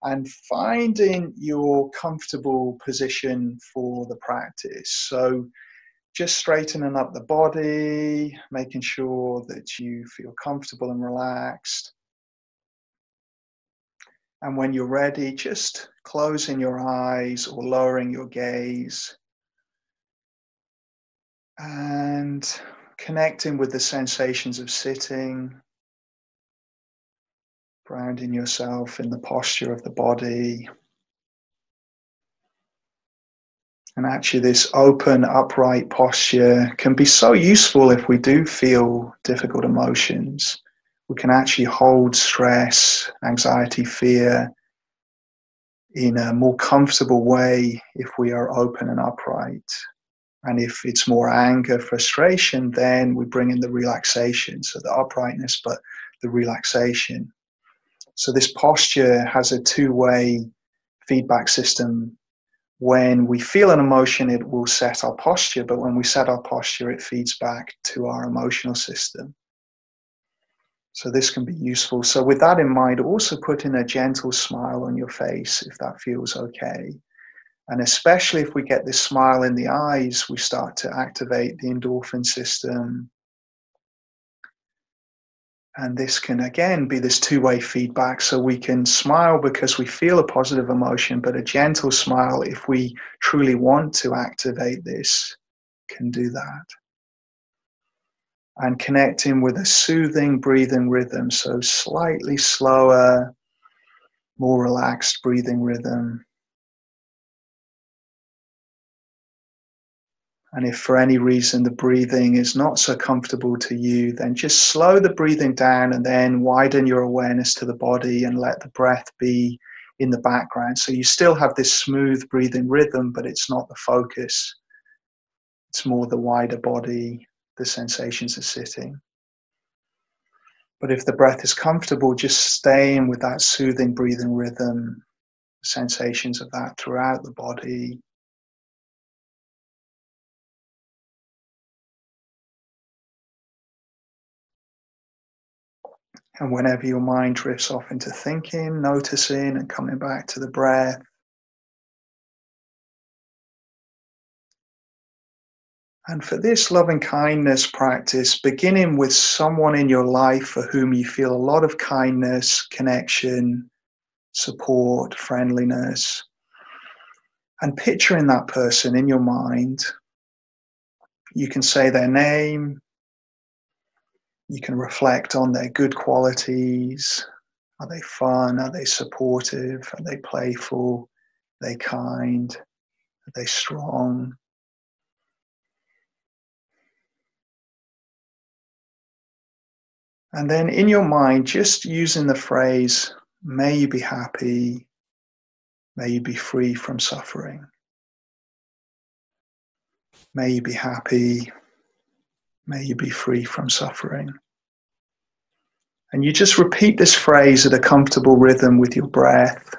and finding your comfortable position for the practice. So just straightening up the body, making sure that you feel comfortable and relaxed. And when you're ready, just closing your eyes or lowering your gaze and connecting with the sensations of sitting, grounding yourself in the posture of the body. And actually this open, upright posture can be so useful if we do feel difficult emotions. We can actually hold stress, anxiety, fear in a more comfortable way if we are open and upright. And if it's more anger, frustration, then we bring in the relaxation. So the uprightness, but the relaxation. So this posture has a two-way feedback system. When we feel an emotion, it will set our posture, but when we set our posture, it feeds back to our emotional system. So this can be useful. So with that in mind, also put in a gentle smile on your face if that feels okay. And especially if we get this smile in the eyes, we start to activate the endorphin system. And this can, again, be this two-way feedback. So we can smile because we feel a positive emotion, but a gentle smile, if we truly want to activate this, can do that. And connecting with a soothing breathing rhythm. So slightly slower, more relaxed breathing rhythm. And if for any reason the breathing is not so comfortable to you, then just slow the breathing down and then widen your awareness to the body and let the breath be in the background. So you still have this smooth breathing rhythm, but it's not the focus. It's more the wider body, the sensations of sitting. But if the breath is comfortable, just staying with that soothing breathing rhythm, sensations of that throughout the body. And whenever your mind drifts off into thinking, noticing and coming back to the breath. And for this loving kindness practice, beginning with someone in your life for whom you feel a lot of kindness, connection, support, friendliness, and picturing that person in your mind. You can say their name. You can reflect on their good qualities. Are they fun? Are they supportive? Are they playful? Are they kind? Are they strong? And then in your mind, just using the phrase, may you be happy, may you be free from suffering. May you be happy, may you be free from suffering. And you just repeat this phrase at a comfortable rhythm with your breath.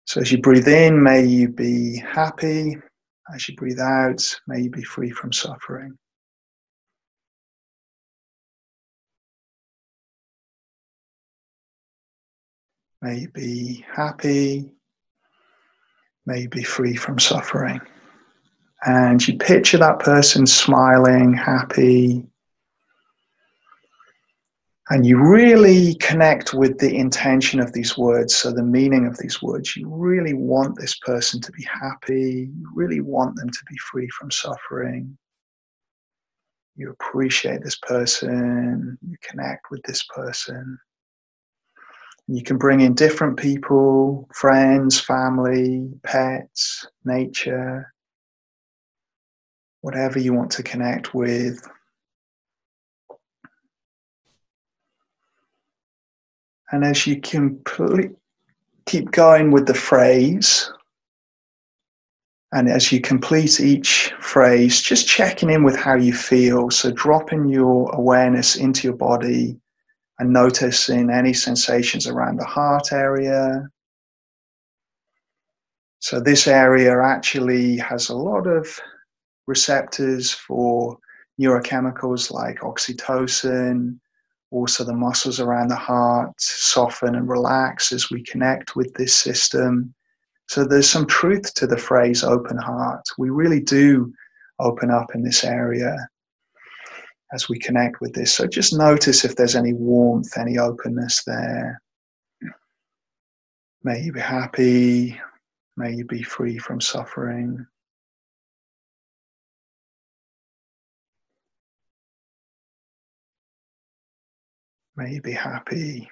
So as you breathe in, may you be happy. As you breathe out, may you be free from suffering. May you be happy. May you be free from suffering. And you picture that person smiling, happy. And you really connect with the intention of these words, so the meaning of these words. You really want this person to be happy. You really want them to be free from suffering. You appreciate this person. You connect with this person. You can bring in different people, friends, family, pets, nature, whatever you want to connect with. And as you keep going with the phrase, and as you complete each phrase, just checking in with how you feel. So dropping your awareness into your body and noticing any sensations around the heart area. So this area actually has a lot of receptors for neurochemicals like oxytocin, Also, the muscles around the heart soften and relax as we connect with this system. So there's some truth to the phrase open heart. We really do open up in this area as we connect with this. So just notice if there's any warmth, any openness there. May you be happy. May you be free from suffering. May you be happy.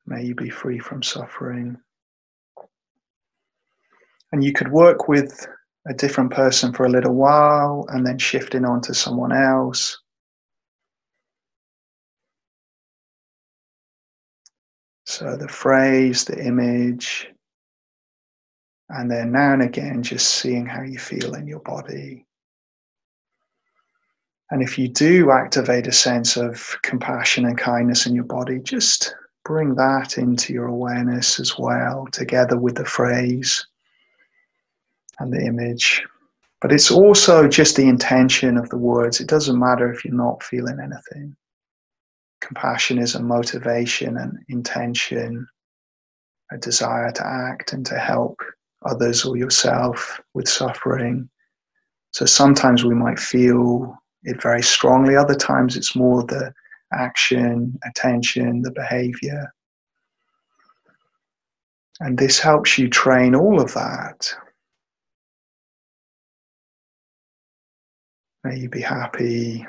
May you be free from suffering. And you could work with a different person for a little while and then shifting on to someone else. So the phrase, the image, and then now and again just seeing how you feel in your body. And if you do activate a sense of compassion and kindness in your body, just bring that into your awareness as well, together with the phrase and the image. But it's also just the intention of the words. It doesn't matter if you're not feeling anything. Compassion is a motivation and intention, a desire to act and to help others or yourself with suffering. So sometimes we might feel it very strongly. Other times it's more the action, attention, the behavior. And this helps you train all of that. May you be happy.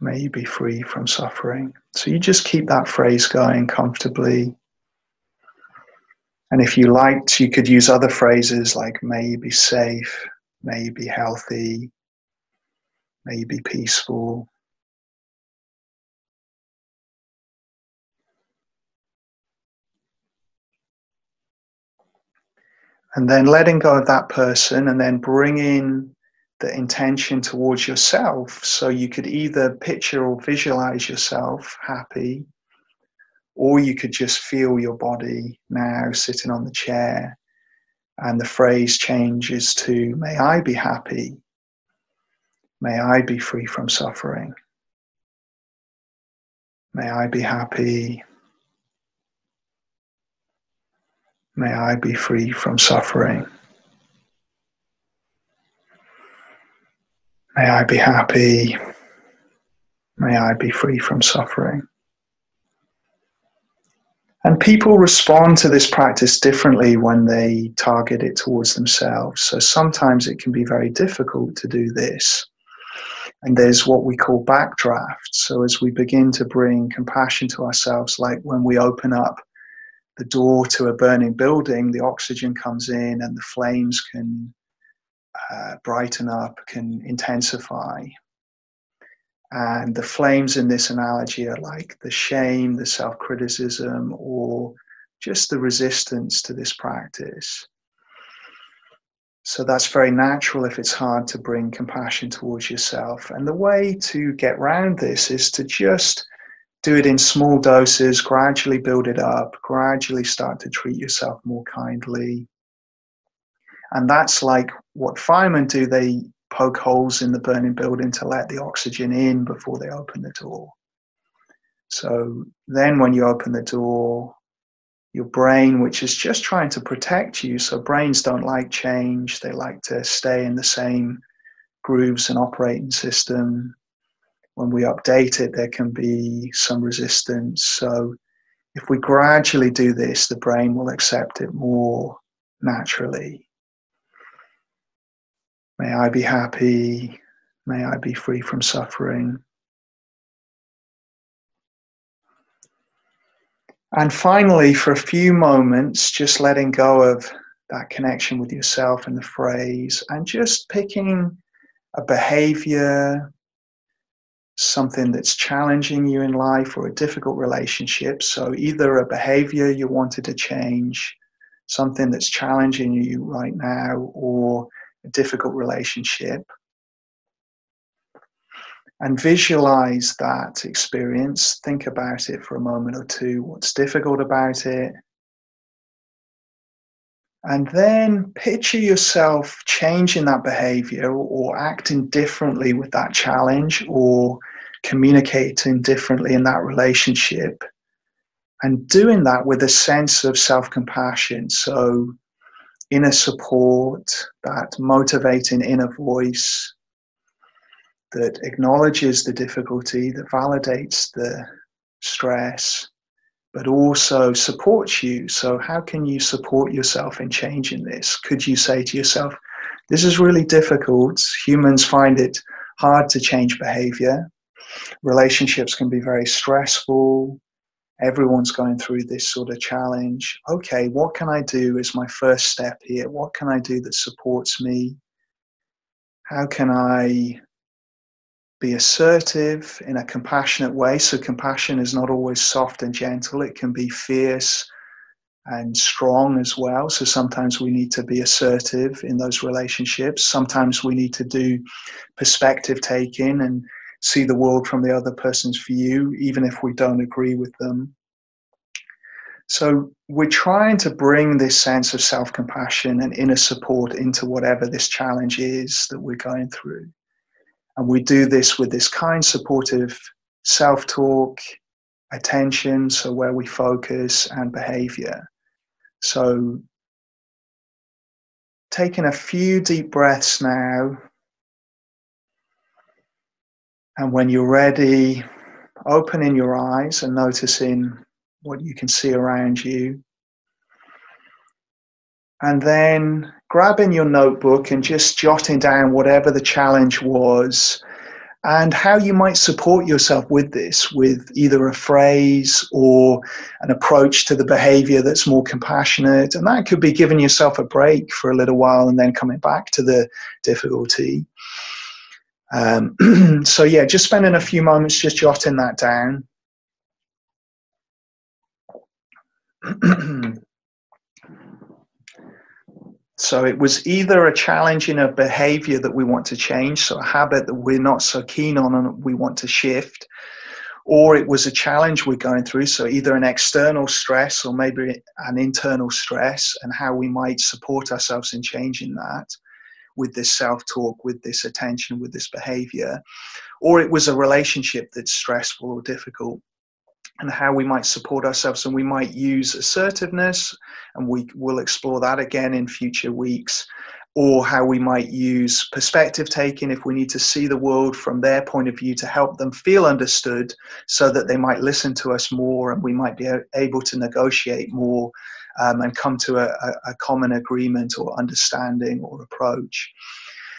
May you be free from suffering. So you just keep that phrase going comfortably. And if you liked, you could use other phrases like may you be safe, may you be healthy, may you be peaceful. And then letting go of that person and then bringing the intention towards yourself. So you could either picture or visualize yourself happy, or you could just feel your body now sitting on the chair. And the phrase changes to, may I be happy. May I be free from suffering. May I be happy. May I be free from suffering. May I be happy. May I be free from suffering. And people respond to this practice differently when they target it towards themselves. So sometimes it can be very difficult to do this. And there's what we call backdraft. So as we begin to bring compassion to ourselves, like when we open up the door to a burning building, the oxygen comes in and the flames can brighten up, can intensify. And the flames in this analogy are like the shame, the self-criticism, or just the resistance to this practice. So that's very natural if it's hard to bring compassion towards yourself. And the way to get around this is to just do it in small doses, gradually build it up, gradually start to treat yourself more kindly. And that's like what firemen do. They poke holes in the burning building to let the oxygen in before they open the door. So then when you open the door, your brain, which is just trying to protect you, so brains don't like change, they like to stay in the same grooves and operating system. When we update it, there can be some resistance. So if we gradually do this, the brain will accept it more naturally. May I be happy. May I be free from suffering. And finally, for a few moments, just letting go of that connection with yourself and the phrase, and just picking a behavior, something that's challenging you in life or a difficult relationship. So either a behavior you wanted to change, something that's challenging you right now, or a difficult relationship. And visualize that experience. Think about it for a moment or two. What's difficult about it? And then picture yourself changing that behavior or acting differently with that challenge or communicating differently in that relationship And doing that with a sense of self-compassion. So inner support, that motivating inner voice that acknowledges the difficulty, that validates the stress, but also supports you. So how can you support yourself in changing this? Could you say to yourself, this is really difficult. Humans find it hard to change behavior. Relationships can be very stressful. Everyone's going through this sort of challenge. Okay, what can I do as my first step here? What can I do that supports me? How can I be assertive in a compassionate way? So compassion is not always soft and gentle. It can be fierce and strong as well. So sometimes we need to be assertive in those relationships. Sometimes we need to do perspective taking and see the world from the other person's view, even if we don't agree with them. So we're trying to bring this sense of self-compassion and inner support into whatever this challenge is that we're going through. And we do this with this kind, supportive self-talk, attention, so where we focus, and behavior. So taking a few deep breaths now. And when you're ready, opening your eyes and noticing what you can see around you. And then grabbing your notebook and just jotting down whatever the challenge was and how you might support yourself with this, with either a phrase or an approach to the behavior that's more compassionate. And that could be giving yourself a break for a little while and then coming back to the difficulty. So yeah, just spending a few moments just jotting that down. So it was either a challenge in a behavior that we want to change, so a habit that we're not so keen on and we want to shift, or it was a challenge we're going through, so either an external stress or maybe an internal stress, and how we might support ourselves in changing that with this self-talk, with this attention, with this behavior, or it was a relationship that's stressful or difficult, and how we might support ourselves. And we might use assertiveness, and we will explore that again in future weeks, or how we might use perspective taking if we need to see the world from their point of view to help them feel understood, so that they might listen to us more and we might be able to negotiate more and come to a common agreement or understanding or approach.